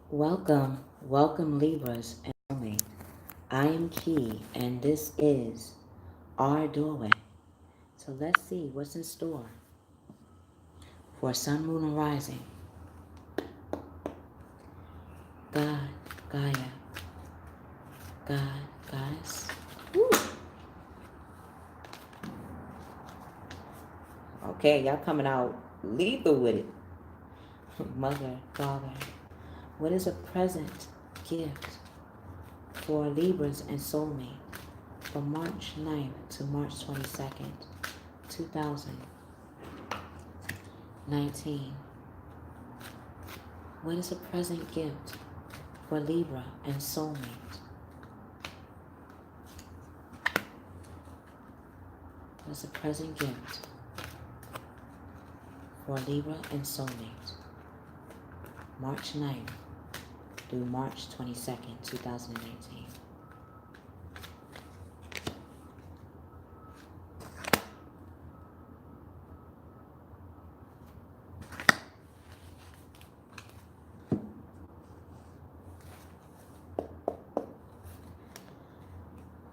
Welcome Libras and Soulmate. I am Key and this is our doorway. So let's see what's in store for Sun, Moon, and Rising. God, Gaia, God, Goddess. Woo. Okay, y'all coming out lethal with it. Mother, Father. What is a present gift for Libras and Soulmate from March 9th to March 22nd, 2019? What is a present gift for Libra and Soulmate? What is a present gift for Libra and Soulmate? March 9th through March 22nd, 2019.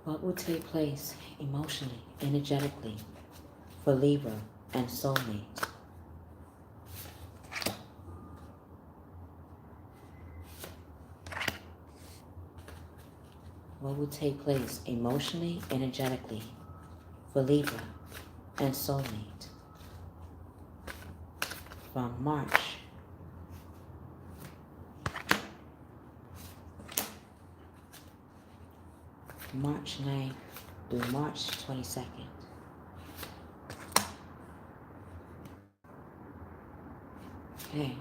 What will take place emotionally, energetically for Libra and Soulmate? What will take place emotionally, energetically for Libra and Soulmate from March March 9th through March 22nd? Okay.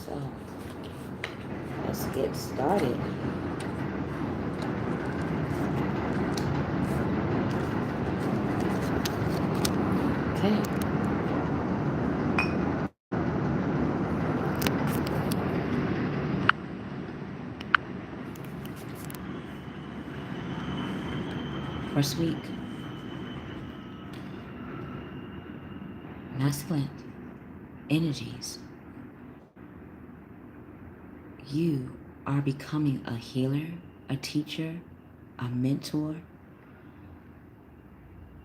So let's get started. Okay. First week, masculine energies. You are becoming a healer, a teacher, a mentor.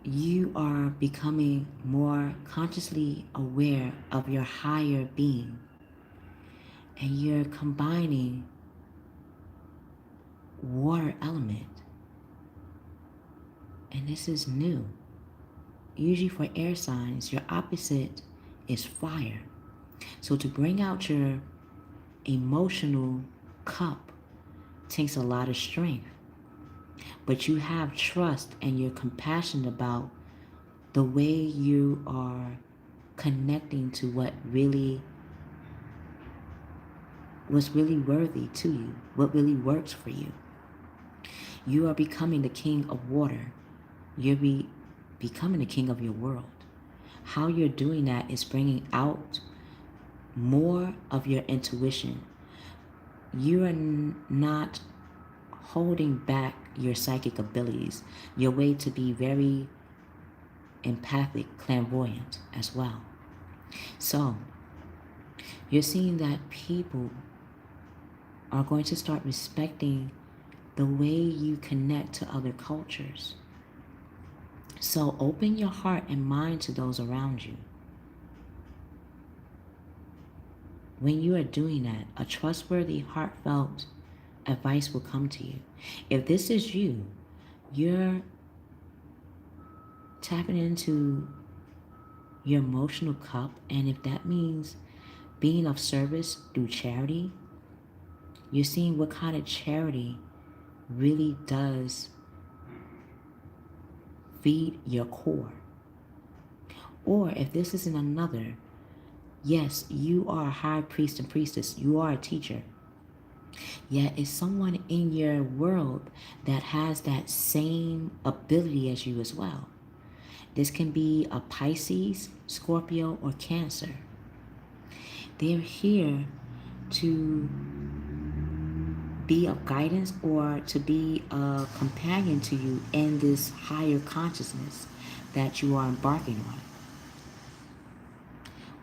You are becoming more consciously aware of your higher being. And you're combining water element. And this is new. Usually for air signs, your opposite is fire. So to bring out your emotional cup takes a lot of strength. But you have trust and you're compassionate about the way you are connecting to what's really worthy to you, what really works for you. You are becoming the king of water. You're becoming the king of your world. How you're doing that is bringing out more of your intuition. You are not holding back your psychic abilities, your way to be very empathic, clairvoyant as well. So you're seeing that people are going to start respecting the way you connect to other cultures. So open your heart and mind to those around you. When you are doing that, a trustworthy, heartfelt advice will come to you. If this is you, you're tapping into your emotional cup, and if that means being of service through charity, you're seeing what kind of charity really does feed your core. Or if this isn't another, yes, you are a high priest and priestess. You are a teacher. Yet it's someone in your world that has that same ability as you as well. This can be a Pisces, Scorpio, or Cancer. They're here to be of guidance or to be a companion to you in this higher consciousness that you are embarking on.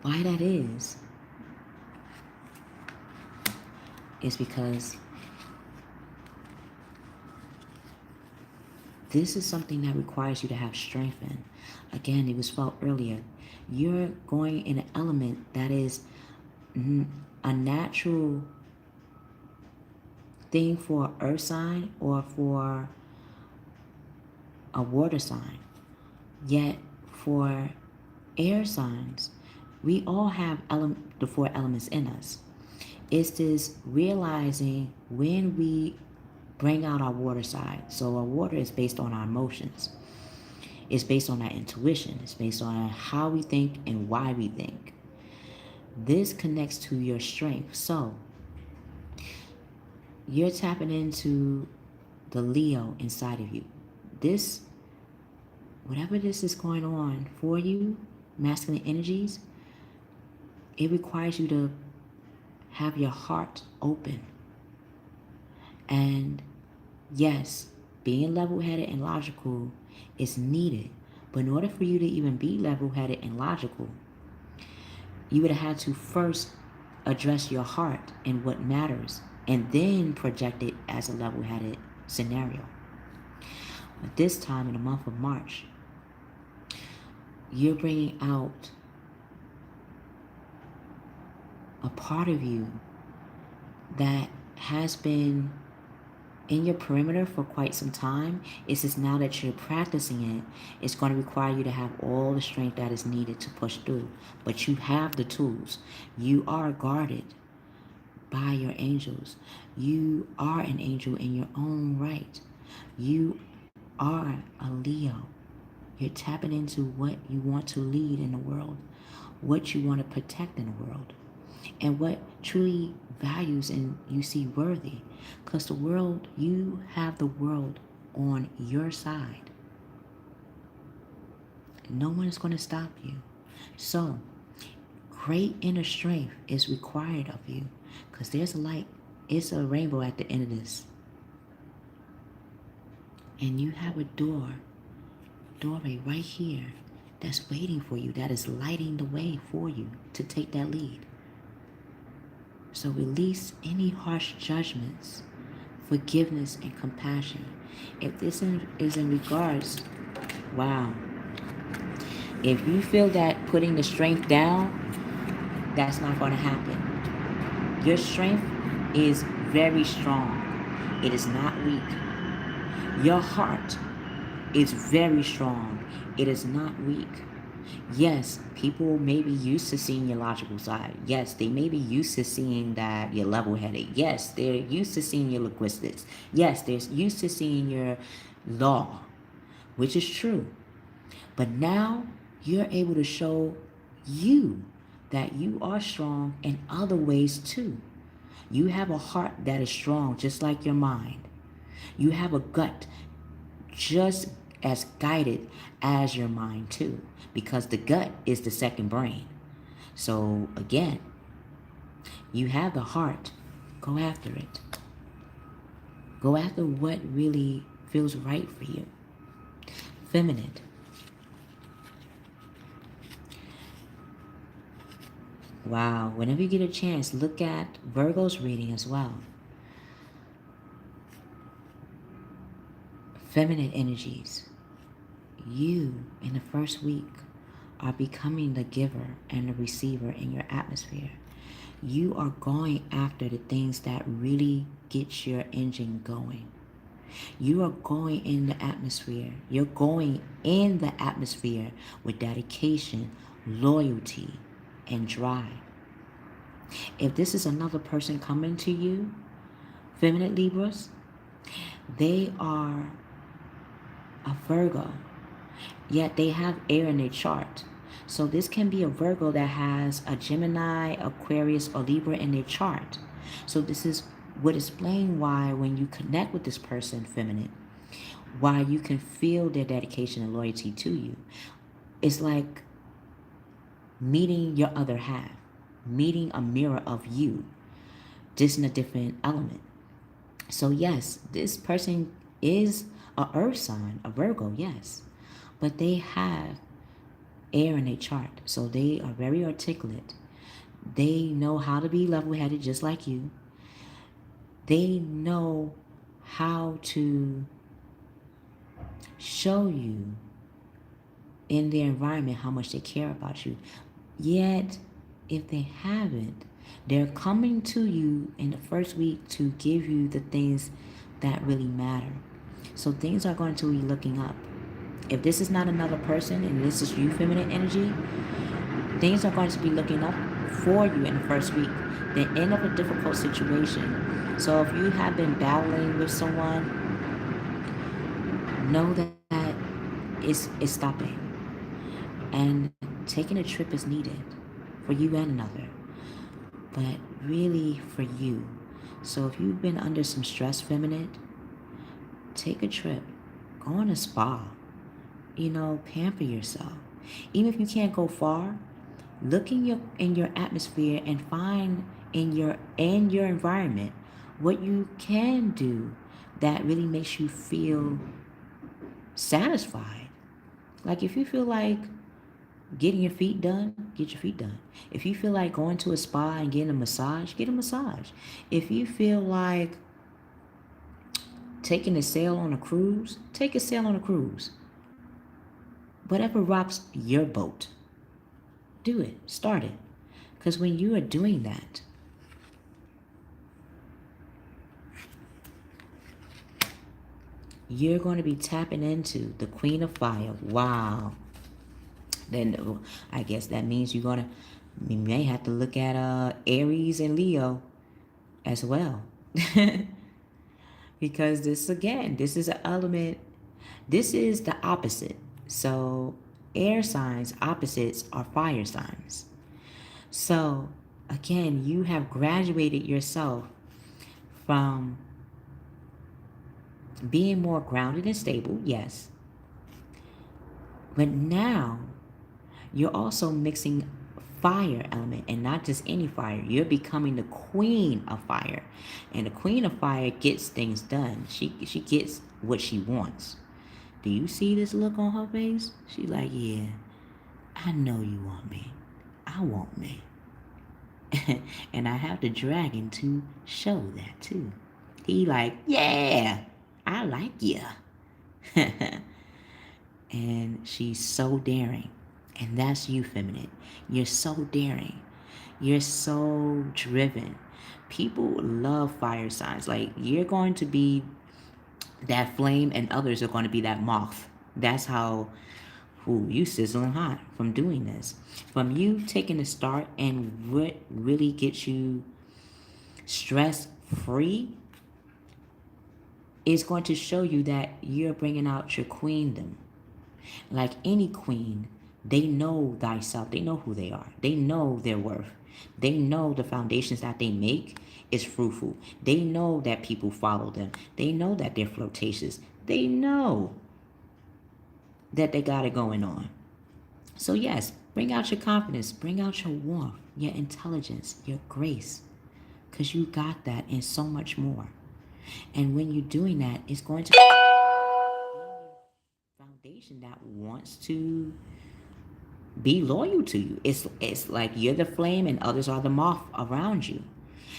Why that is because this is something that requires you to have strength in. Again, it was felt earlier. You're going in an element that is a natural thing for an earth sign or for a water sign. Yet for air signs, we all have the 4 elements in us. It's this realizing when we bring out our water side. So our water is based on our emotions. It's based on our intuition. It's based on how we think and why we think. This connects to your strength. So you're tapping into the Leo inside of you. This, whatever this is going on for you, masculine energies, it requires you to have your heart open. And yes, being level-headed and logical is needed. But in order for you to even be level-headed and logical, you would have had to first address your heart and what matters, and then project it as a level-headed scenario. But this time in the month of March, you're bringing out a part of you that has been in your perimeter for quite some time. It's just now that you're practicing it, it's going to require you to have all the strength that is needed to push through. But you have the tools. You are guarded by your angels. You are an angel in your own right. You are a Leo. You're tapping into what you want to lead in the world, what you want to protect in the world, and what truly values and you see worthy. Because the world, you have the world on your side. No one is going to stop you. So, great inner strength is required of you, because there's a light. It's a rainbow at the end of this. And you have a doorway right here that's waiting for you, that is lighting the way for you to take that lead. So release any harsh judgments, forgiveness, and compassion. If this is in regards, wow. If you feel that putting the strength down, that's not going to happen. Your strength is very strong. It is not weak. Your heart is very strong. It is not weak. Yes, people may be used to seeing your logical side. Yes, they may be used to seeing that you're level-headed. Yes, they're used to seeing your linguistics. Yes, they're used to seeing your law, which is true. But now you're able to show you that you are strong in other ways too. You have a heart that is strong, just like your mind. You have a gut just as guided as your mind too, because the gut is the second brain. So again, you have the heart. Go after it. Go after what really feels right for you. Feminine. Wow, whenever you get a chance, look at Virgo's reading as well. Feminine energies. You, in the first week, are becoming the giver and the receiver in your atmosphere. You are going after the things that really get your engine going. You are going in the atmosphere. You're going in the atmosphere with dedication, loyalty, and drive. If this is another person coming to you, feminine Libras, they are a Virgo, yet they have air in their chart. So this can be a Virgo that has a Gemini, Aquarius, or Libra in their chart. So this is what explains why when you connect with this person, feminine, why you can feel their dedication and loyalty to you. It's like meeting your other half, meeting a mirror of you, just in a different element. So yes, this person is a earth sign, a Virgo, yes. But they have air in their chart. So they are very articulate. They know how to be level-headed just like you. They know how to show you in their environment how much they care about you. Yet, if they haven't, they're coming to you in the first week to give you the things that really matter. So things are going to be looking up. If this is not another person and this is you, feminine energy, things are going to be looking up for you in the first week. The end of a difficult situation. So if you have been battling with someone, know that it's stopping. And taking a trip is needed for you and another, but really for you. So if you've been under some stress, feminine, take a trip. Go on a spa. Pamper yourself. Even if you can't go far, look in your atmosphere and find in your environment what you can do that really makes you feel satisfied. Like if you feel like getting your feet done, get your feet done. If you feel like going to a spa and getting a massage, get a massage. If you feel like taking a sail on a cruise, take a sail on a cruise. Whatever rocks your boat, do it. Start it. Because when you are doing that, you're going to be tapping into the Queen of Fire. Wow. Then I guess that means you may have to look at Aries and Leo as well. Because this is an element. This is the opposite. So air signs, opposites are fire signs. So again, you have graduated yourself from being more grounded and stable, yes. But now you're also mixing fire element, and not just any fire. You're becoming the queen of fire. And the queen of fire gets things done. She gets what she wants. Do you see this look on her face? She's like, yeah, I know you want me. I want me. And I have the dragon to show that too. He like, yeah, I like you. And she's so daring. And that's you, feminine. You're so daring. You're so driven. People love fire signs. Like, you're going to be that flame and others are going to be that moth. That's how you sizzling hot from doing this. From you taking the start, and what really gets you stress free is going to show you that you're bringing out your queendom. Like any queen, they know thyself. They know who they are. They know their worth. They know the foundations that they make is fruitful. They know that people follow them. They know that they're flirtatious. They know that they got it going on. So yes, bring out your confidence. Bring out your warmth, your intelligence, your grace. Because you got that and so much more. And when you're doing that, it's going to be a foundation that wants to be loyal to you. It's like you're the flame and others are the moth around you.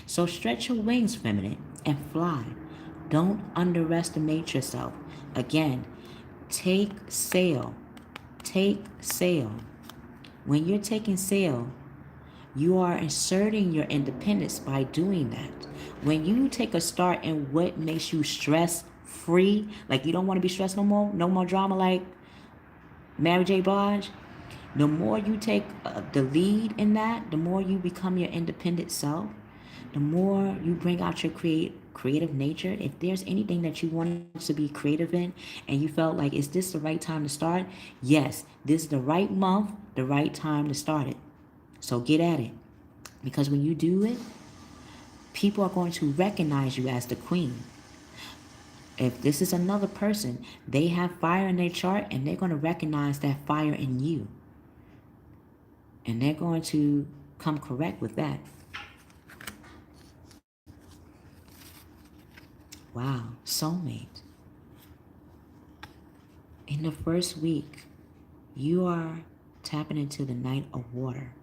So stretch your wings, feminine, and fly. Don't underestimate yourself. Again, take sail. Take sail. When you're taking sail, you are inserting your independence by doing that. When you take a start in what makes you stress free, like you don't want to be stressed no more drama like Mary J. Blige, the more you take the lead in that, the more you become your independent self, the more you bring out your creative nature. If there's anything that you wanted to be creative in and you felt like, is this the right time to start? Yes, this is the right month, the right time to start it. So get at it. Because when you do it, people are going to recognize you as the queen. If this is another person, they have fire in their chart and they're going to recognize that fire in you. And they're going to come correct with that. Wow, soulmate. In the first week, you are tapping into the Knight of Water.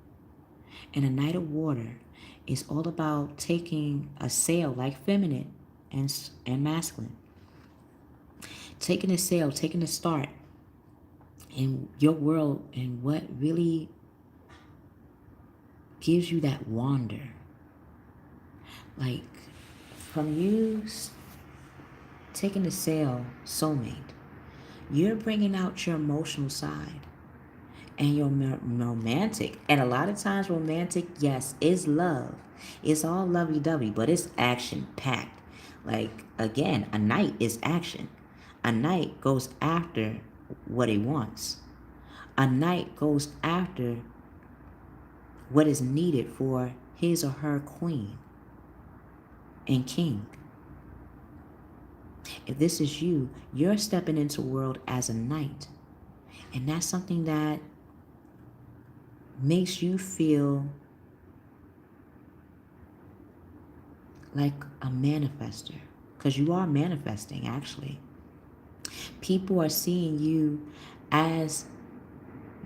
And a Knight of Water is all about taking a sail, like feminine and masculine. Taking a sail, taking a start in your world and what really gives you that wander. Like from you taking the sail, soulmate, you're bringing out your emotional side and your romantic. And a lot of times romantic, yes, is love. It's all lovey-dovey, but it's action-packed. Like, again, a knight is action. A knight goes after what he wants. A knight goes after what is needed for his or her queen and king. If this is you, you're stepping into the world as a knight. And that's something that makes you feel like a manifester. Because you are manifesting, actually. People are seeing you as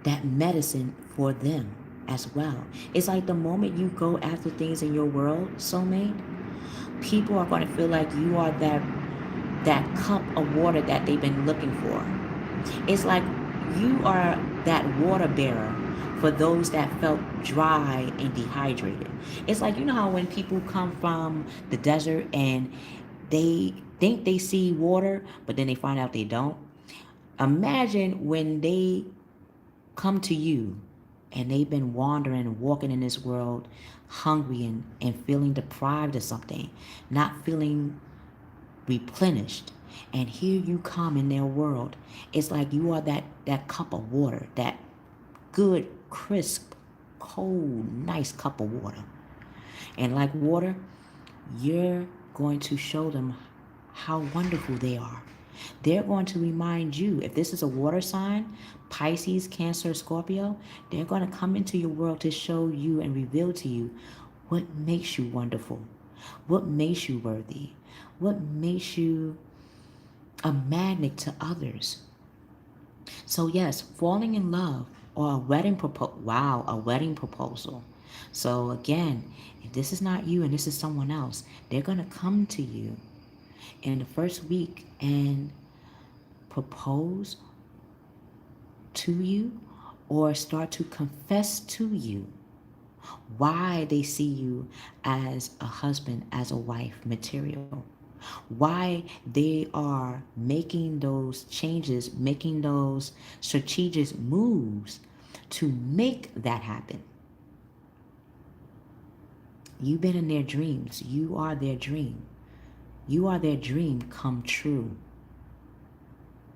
that medicine for them as well. It's like the moment you go after things in your world, soulmate, people are going to feel like you are that cup of water that they've been looking for. It's like you are that water bearer for those that felt dry and dehydrated. It's like, you know how when people come from the desert and they think they see water, but then they find out they don't. Imagine when they come to you and they've been wandering, walking in this world, hungry and feeling deprived of something, not feeling replenished. And here you come in their world. It's like you are that cup of water, that good, crisp, cold, nice cup of water. And like water, you're going to show them how wonderful they are. They're going to remind you, if this is a water sign, Pisces, Cancer, Scorpio, they're going to come into your world to show you and reveal to you what makes you wonderful, what makes you worthy, what makes you a magnet to others. So yes, falling in love or a wedding proposal. Wow, a wedding proposal. So again, if this is not you and this is someone else, they're going to come to you in the first week and propose to you or start to confess to you why they see you as a husband, as a wife material, why they are making those changes, making those strategic moves to make that happen. You've been in their dreams. You are their dream. You are their dream come true.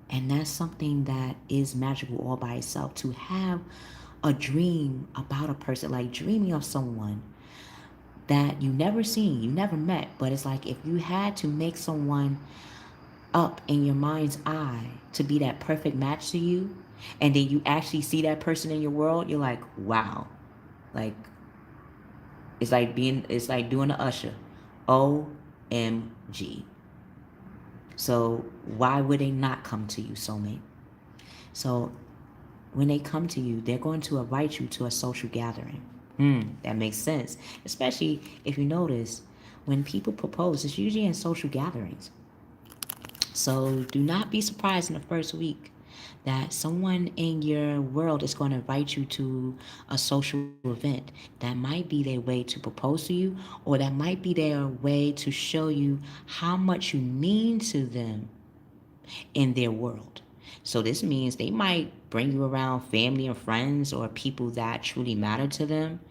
And that's something that is magical all by itself. To have a dream about a person, like dreaming of someone that you never seen, you never met, but it's like if you had to make someone up in your mind's eye to be that perfect match to you, and then you actually see that person in your world, you're like, wow. Like, it's like doing the Usher. OMG. So why would they not come to you, soulmate? So when they come to you, they're going to invite you to a social gathering. That makes sense. Especially if you notice, when people propose, it's usually in social gatherings. So do not be surprised in the first week that someone in your world is going to invite you to a social event. That might be their way to propose to you, or that might be their way to show you how much you mean to them in their world. So this means they might bring you around family and friends or people that truly matter to them.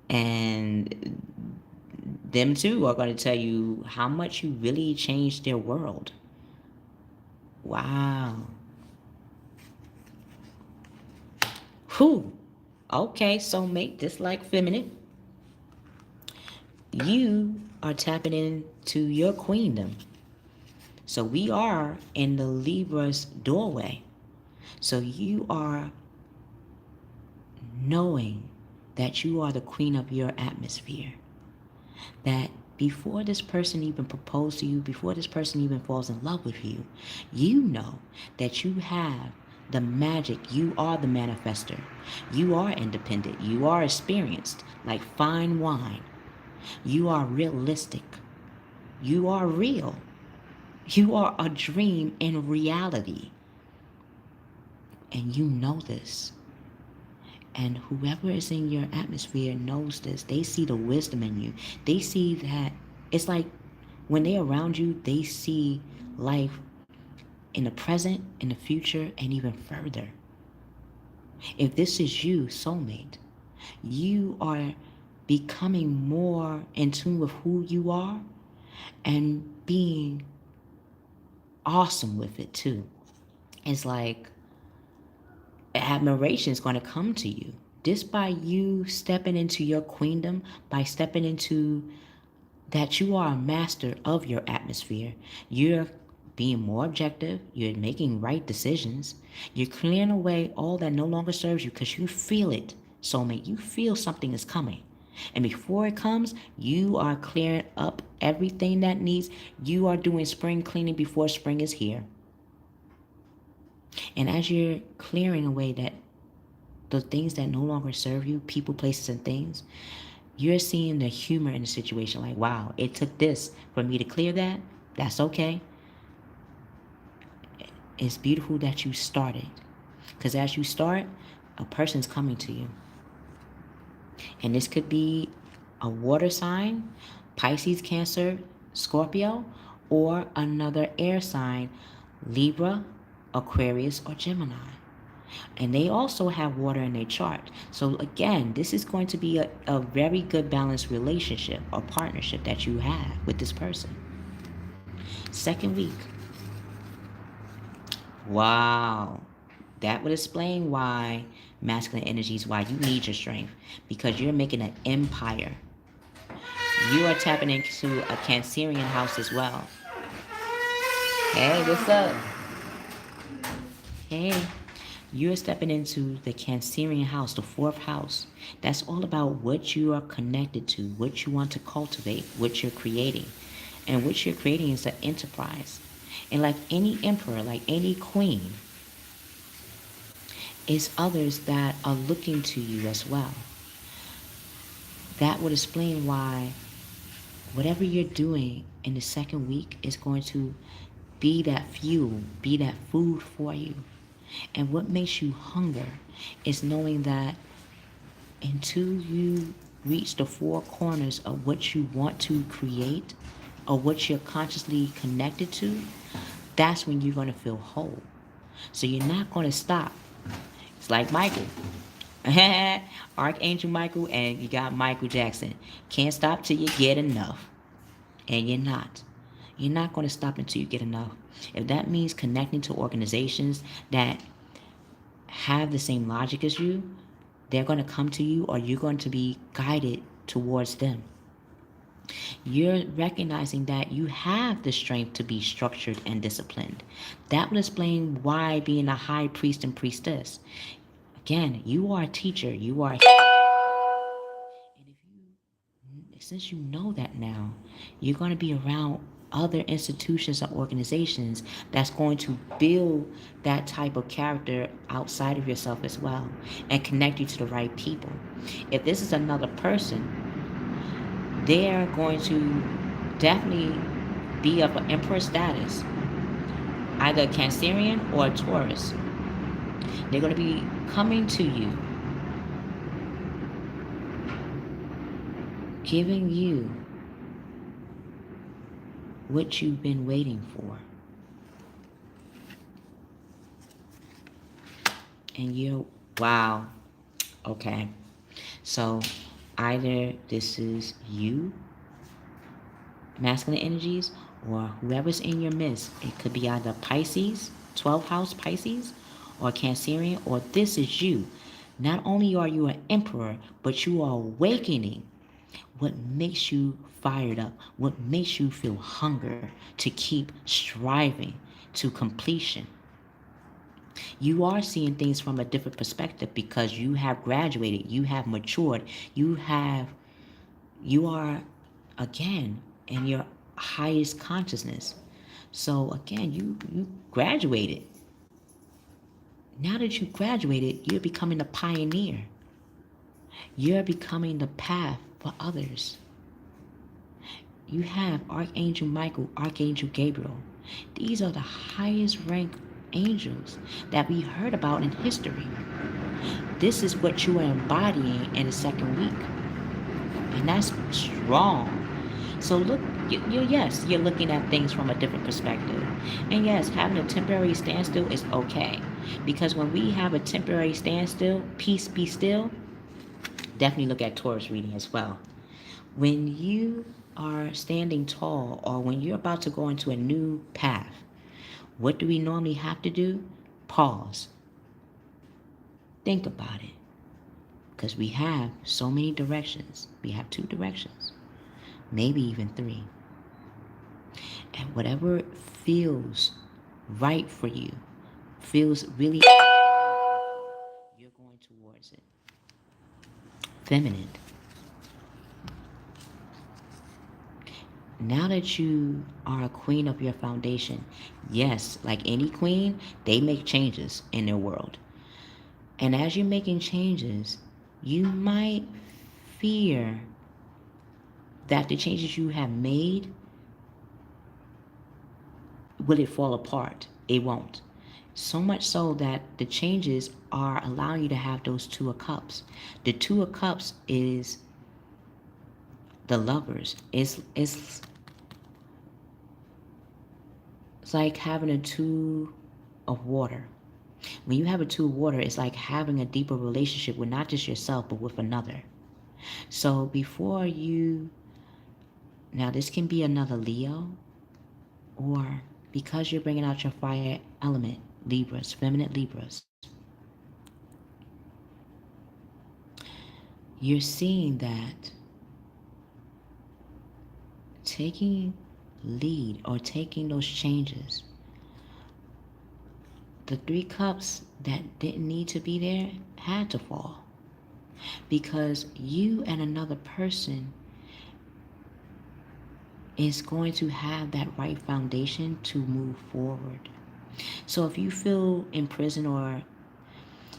And them too are going to tell you how much you really changed their world. Wow. Whew. Okay, soulmate, just like feminine, you are tapping into your queendom. So we are in the Libra's doorway. So you are knowing that you are the queen of your atmosphere. That before this person even proposed to you, before this person even falls in love with you, you know that you have the magic. You are the manifester. You are independent. You are experienced like fine wine. You are realistic. You are real. You are a dream in reality. And you know this. And whoever is in your atmosphere knows this. They see the wisdom in you. They see that it's like when they're around you, they see life in the present, in the future, and even further. If this is you, soulmate, you are becoming more in tune with who you are and being awesome with it too. It's like admiration is going to come to you just by you stepping into your queendom, by stepping into that you are a master of your atmosphere. You're being more objective. You're making right decisions. You're clearing away all that no longer serves you because you feel it, soulmate. You feel something is coming. And before it comes, you are clearing up everything that needs. You are doing spring cleaning before spring is here. And as you're clearing away that the things that no longer serve you, people, places, and things, you're seeing the humor in the situation. Like, wow, it took this for me to clear that. That's okay. It's beautiful that you started. Because as you start, a person's coming to you. And this could be a water sign, Pisces, Cancer, Scorpio, or another air sign, Libra, Aquarius, or Gemini. And they also have water in their chart. So again, this is going to be a very good balanced relationship or partnership that you have with this person. Second week. Wow. That would explain why masculine energies, why you need your strength. Because you're making an empire. You are tapping into a Cancerian house as well. Hey, what's up? Hey. You're stepping into the Cancerian house, the fourth house. That's all about what you are connected to, what you want to cultivate, what you're creating. And what you're creating is an enterprise. And like any emperor, like any queen, is others that are looking to you as well. That would explain why whatever you're doing in the second week is going to be that fuel, be that food for you. And what makes you hunger is knowing that until you reach the four corners of what you want to create or what you're consciously connected to, that's when you're going to feel whole. So you're not going to stop. It's like Michael. Archangel Michael, and you got Michael Jackson. Can't stop till you get enough. And you're not. You're not going to stop until you get enough. If that means connecting to organizations that have the same logic as you, they're going to come to you, or you're going to be guided towards them. You're recognizing that you have the strength to be structured and disciplined. That will explain why being a high priest and priestess. Again, you are a teacher. You are. And since you know that now, you're going to be around other institutions or organizations that's going to build that type of character outside of yourself as well and connect you to the right people. If this is another person, they're going to definitely be of an emperor status, either a Cancerian or a Taurus. They're going to be coming to you, giving you what you've been waiting for. And you're, wow, okay. So either this is you, masculine energies, or whoever's in your midst. It could be either Pisces, 12th house Pisces, or Cancerian, or this is you. Not only are you an emperor, but you are awakening what makes you fired up, what makes you feel hunger to keep striving to completion. You are seeing things from a different perspective because you have graduated, you have matured, you are again in your highest consciousness. So again, you graduated. Now that you graduated, you're becoming a pioneer. You're becoming the path for others. You have Archangel Michael, Archangel Gabriel. These are the highest ranked angels that we heard about in history. This is what you are embodying in the second week. And that's strong. So look, yes, you're looking at things from a different perspective. And yes, having a temporary standstill is okay. Because when we have a temporary standstill, peace be still, definitely look at Taurus reading as well. When you are standing tall or when you're about to go into a new path, what do we normally have to do? Pause. Think about it. Because we have so many directions. We have 2 directions, maybe even 3. And whatever feels right for you, feels really, you're going towards it. Feminine. Now that you are a queen of your foundation, yes, like any queen, they make changes in their world. And as you're making changes, you might fear that the changes you have made, will it fall apart? It won't. So much so that the changes are allowing you to have those 2 of cups. The 2 of cups is the lovers. It's like having a 2 of water. When you have a 2 of water, it's like having a deeper relationship with not just yourself, but with another. So before you, now this can be another Leo, or because you're bringing out your fire element, Libras, feminine Libras, you're seeing that taking lead or taking those changes, the 3 cups that didn't need to be there had to fall. Because you and another person is going to have that right foundation to move forward. So if you feel in prison or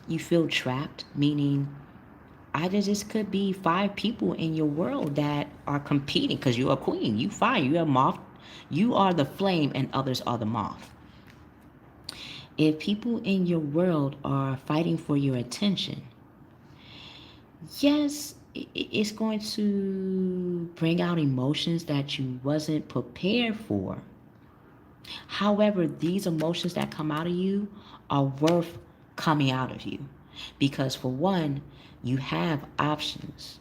you feel trapped, meaning either this could be 5 people in your world that are competing because you're a queen, you fire, you're a moth, you are the flame and others are the moth. If people in your world are fighting for your attention, yes, it's going to bring out emotions that you wasn't prepared for. However, these emotions that come out of you are worth coming out of you. Because for one, you have options.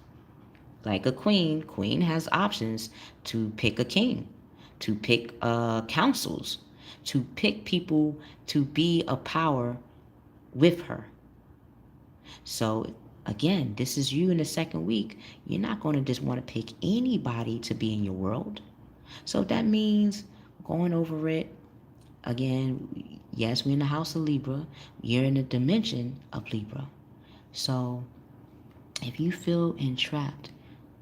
Like a queen, queen has options to pick a king, to pick councils, to pick people to be a power with her. So again, this is you in the second week. You're not going to just want to pick anybody to be in your world. So that means going over it again. Yes, we're in the house of Libra. You're in the dimension of Libra. So if you feel entrapped,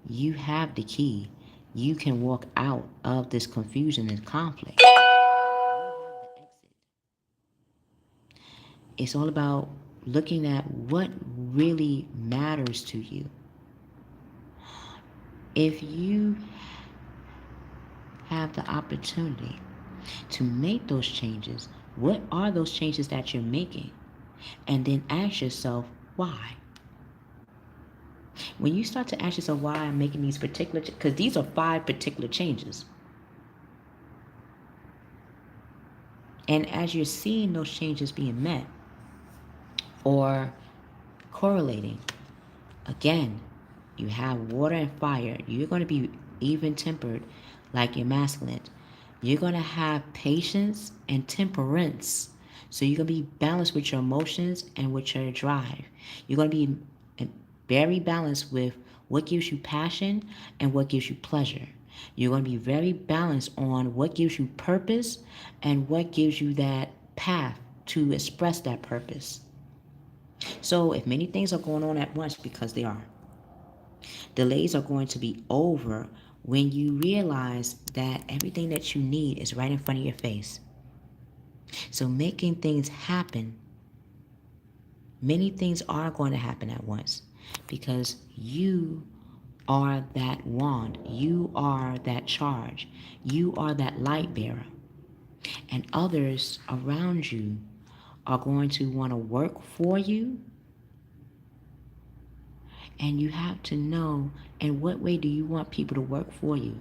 you have the key. You can walk out of this confusion and conflict. It's all about looking at what really matters to you. If you have the opportunity to make those changes, what are those changes that you're making? And then ask yourself, why? When you start to ask yourself why I'm making these particular, because these are 5 particular changes. And as you're seeing those changes being met or correlating, again, you have water and fire. You're going to be even tempered like your masculine. You're going to have patience and temperance. So you're going to be balanced with your emotions and with your drive. You're going to be very balanced with what gives you passion and what gives you pleasure. You're going to be very balanced on what gives you purpose and what gives you that path to express that purpose. So if many things are going on at once, because they are, delays are going to be over when you realize that everything that you need is right in front of your face. So making things happen Many things are going to happen at once because you are that wand. You are that charge. You are that light bearer. And others around you are going to want to work for you. And you have to know in what way do you want people to work for you?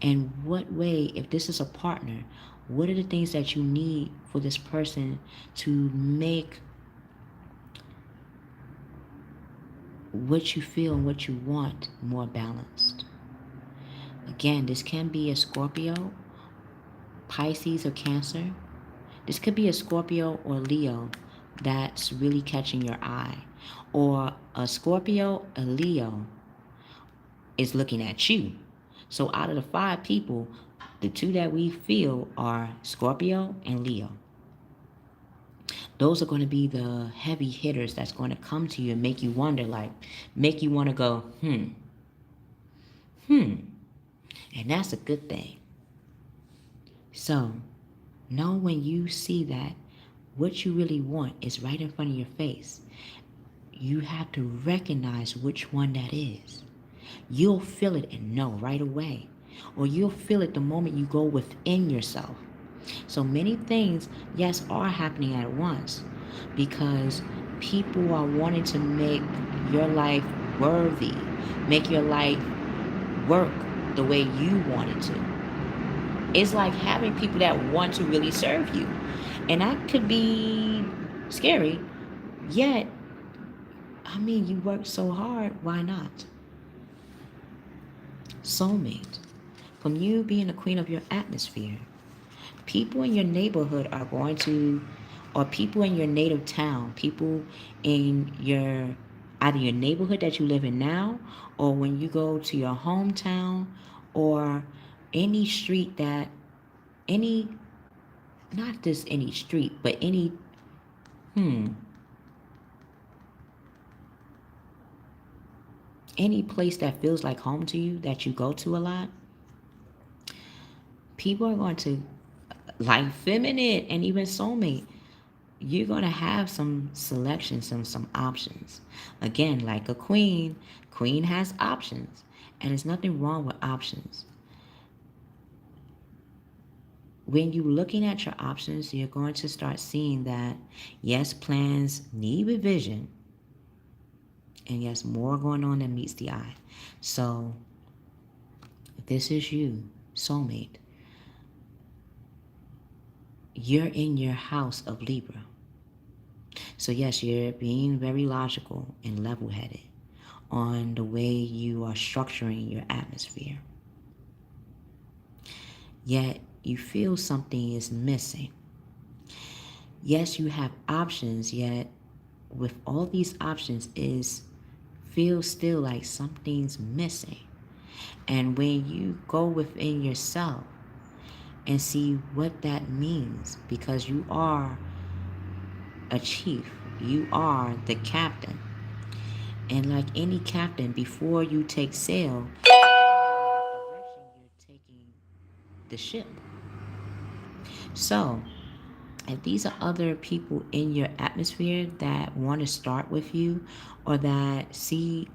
And what way, if this is a partner, what are the things that you need for this person to make what you feel and what you want more balanced? Again, this can be a Scorpio, Pisces, or Cancer. This could be a Scorpio or Leo that's really catching your eye. Or a Scorpio, a Leo is looking at you. So out of the 5 people, the 2 that we feel are Scorpio and Leo. Those are going to be the heavy hitters that's going to come to you and make you wonder, like, make you want to go, And that's a good thing. So, know when you see that what you really want is right in front of your face, you have to recognize which one that is. You'll feel it and know right away. Or you'll feel it the moment you go within yourself. So many things, yes, are happening at once because people are wanting to make your life worthy, make your life work the way you want it to. It's like having people that want to really serve you. And that could be scary, yet, I mean, you work so hard, why not? Soulmate. From you being the queen of your atmosphere, people in your neighborhood are going to, or people in your native town, people in your, either your neighborhood that you live in now, or when you go to your hometown, or any street that, any, not just any street, but any, any place that feels like home to you, that you go to a lot, people are going to, like feminine and even soulmate, you're going to have some selections, some options. Again, like a queen has options, and there's nothing wrong with options. When you're looking at your options, you're going to start seeing that, yes, plans need revision, and yes, more going on than meets the eye. So, if this is you, soulmate, you're in your house of Libra. So yes, you're being very logical and level-headed on the way you are structuring your atmosphere. Yet, you feel something is missing. Yes, you have options, yet with all these options feels still like something's missing. And when you go within yourself and see what that means, because you are a chief, you are the captain. And like any captain, before you take sail, direction you're taking the ship. So, if these are other people in your atmosphere that want to start with you or that see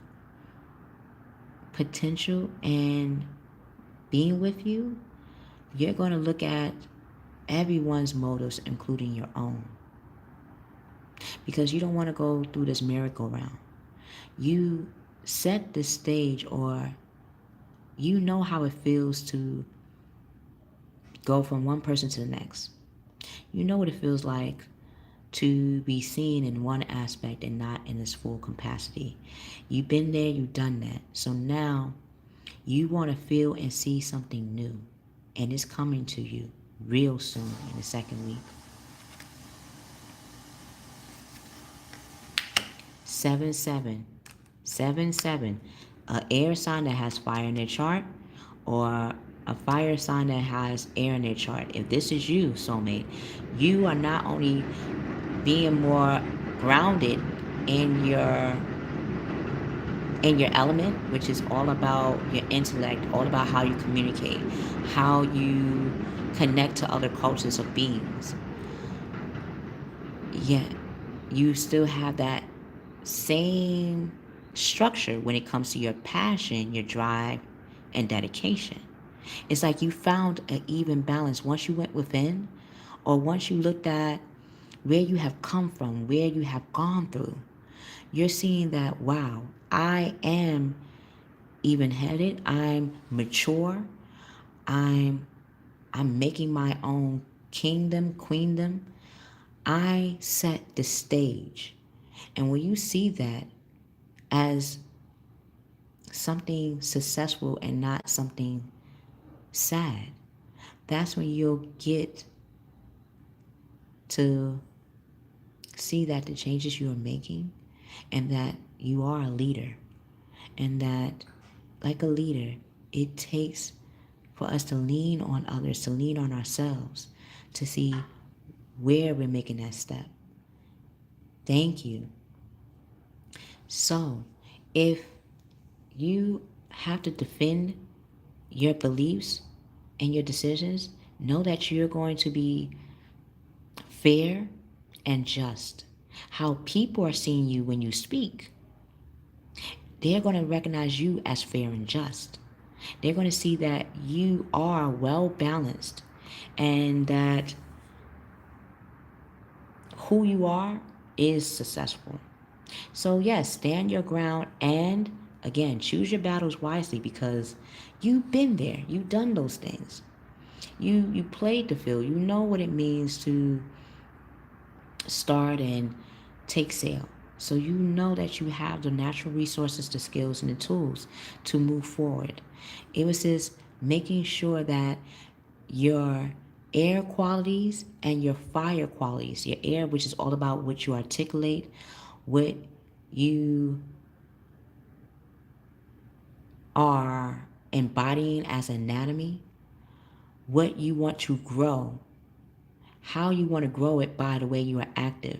potential in being with you, you're going to look at everyone's motives, including your own. Because you don't want to go through this merry-go-round. You set the stage, or you know how it feels to go from one person to the next. You know what it feels like to be seen in one aspect and not in its full capacity. You've been there, you've done that. So now you want to feel and see something new. And it's coming to you real soon in the second week. 7-7. 7-7. An air sign that has fire in their chart, or a fire sign that has air in their chart. If this is you, soulmate, you are not only being more grounded in your element, which is all about your intellect, all about how you communicate, how you connect to other cultures of beings. Yet you still have that same structure when it comes to your passion, your drive, and dedication. It's like you found an even balance once you went within, or once you looked at where you have come from, where you have gone through. You're seeing that, wow, I am even headed, I'm mature, I'm I'm making my own kingdom, queendom. I set the stage. And when you see that as something successful and not something sad, that's when you'll get to see that the changes you are making and that you are a leader. And that, like a leader, it takes for us to lean on others, to lean on ourselves, to see where we're making that step. Thank you. So, if you have to defend your beliefs and your decisions, know that you're going to be fair and just. How people are seeing you when you speak, they're going to recognize you as fair and just. They're going to see that you are well balanced and that who you are is successful. So yes, stand your ground and again, choose your battles wisely because you've been there. You've done those things. You played the field. You know what it means to start and take sail. So you know that you have the natural resources, the skills, and the tools to move forward. It was just making sure that your air qualities and your fire qualities, your air, which is all about what you articulate, what you are embodying as anatomy, what you want to grow, how you want to grow it by the way you are active,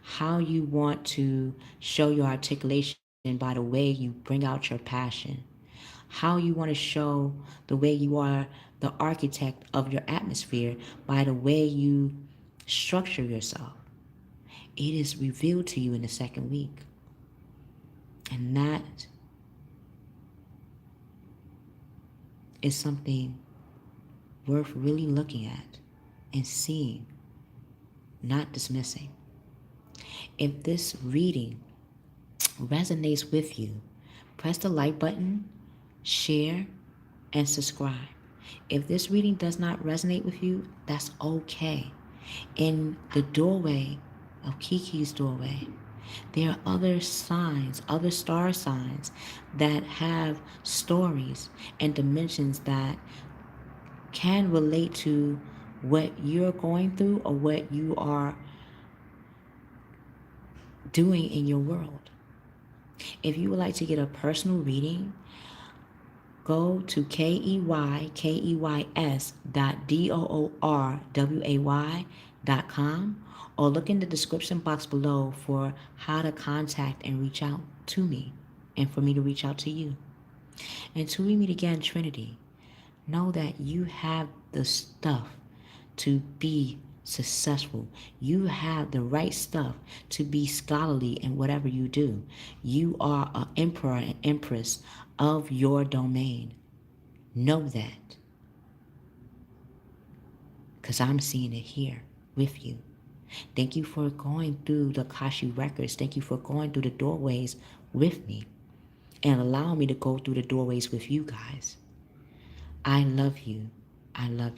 how you want to show your articulation by the way you bring out your passion, how you want to show the way you are the architect of your atmosphere by the way you structure yourself. It is revealed to you in the second week. And that is something worth really looking at and seeing, not dismissing. If this reading resonates with you, press the like button, share, and subscribe. If this reading does not resonate with you, that's okay. In the doorway of Keykeys Doorway, there are other signs, other star signs that have stories and dimensions that can relate to what you're going through or what you are doing in your world. If you would like to get a personal reading, go to Keykey'sDoorway.com or look in the description box below for how to contact and reach out to me and for me to reach out to you. Until we meet again, Trinity, know that you have the stuff to be successful. You have the right stuff to be scholarly in whatever you do. You are an emperor and empress of your domain. Know that. Because I'm seeing it here with you. Thank you for going through the Akashic Records. Thank you for going through the doorways with me and allowing me to go through the doorways with you guys. I love you. I love you.